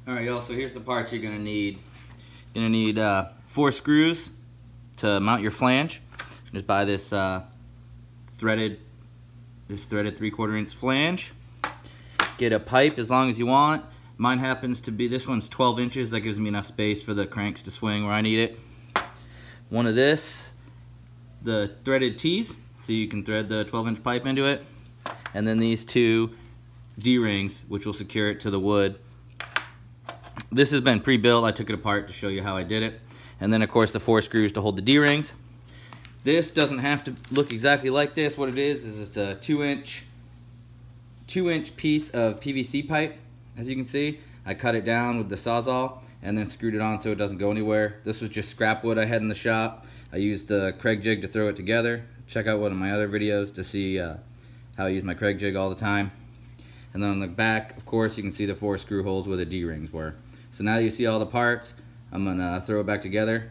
All right, y'all, so here's the parts you're gonna need. You're gonna need 4 screws to mount your flange. Just buy this threaded 3/4 inch flange. Get a pipe as long as you want. Mine happens to be, this one's 12 inches. That gives me enough space for the cranks to swing where I need it. One of this, the threaded tees, so you can thread the 12-inch pipe into it. And then these 2 D-rings, which will secure it to the wood. This has been pre-built. I took it apart to show you how I did it. And then, of course, the 4 screws to hold the D-rings. This doesn't have to look exactly like this. What it is it's a 2-inch piece of PVC pipe. As you can see, I cut it down with the Sawzall and then screwed it on so it doesn't go anywhere. This was just scrap wood I had in the shop. I used the Craig jig to throw it together. Check out one of my other videos to see how I use my Craig jig all the time. And then on the back, of course, you can see the 4 screw holes where the D-rings were. So now that you see all the parts, I'm gonna throw it back together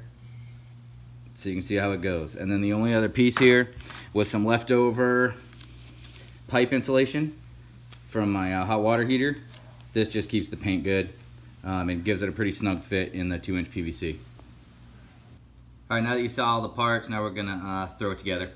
so you can see how it goes. And then the only other piece here was some leftover pipe insulation from my hot water heater. This just keeps the paint good and gives it a pretty snug fit in the 2-inch PVC. All right, now that you saw all the parts, now we're gonna throw it together.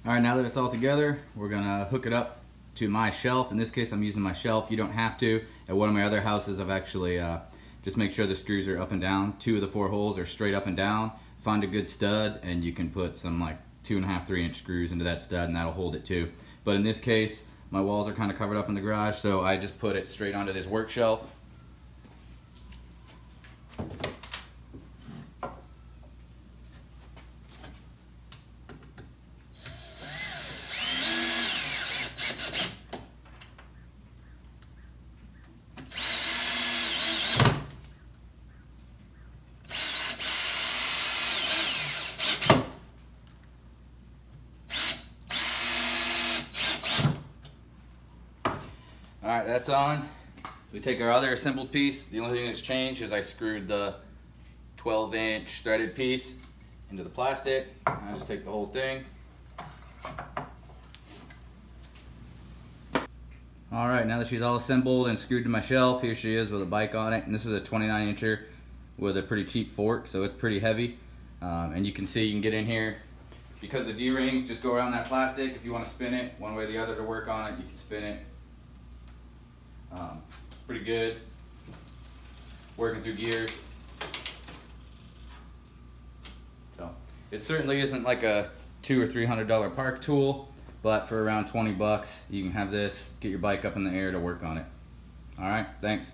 All right, now that it's all together, we're gonna hook it up to my shelf. In this case, I'm using my shelf. You don't have to. At one of my other houses, I've actually just make sure the screws are up and down. 2 of the 4 holes are straight up and down. Find a good stud, and you can put some like 2.5, 3-inch screws into that stud, and that'll hold it too. But in this case, my walls are kind of covered up in the garage, so I just put it straight onto this work shelf. Alright, that's on. We take our other assembled piece. The only thing that's changed is I screwed the 12-inch threaded piece into the plastic. I just take the whole thing. Alright, now that she's all assembled and screwed to my shelf, here she is with a bike on it. And this is a 29-incher with a pretty cheap fork, so it's pretty heavy. And you can see, you can get in here. Because the D-rings just go around that plastic, if you want to spin it one way or the other to work on it, you can spin it. It's pretty good. Working through gears. So it certainly isn't like a $200 or $300 park tool, but for around 20 bucks, you can have this, get your bike up in the air to work on it. All right, thanks.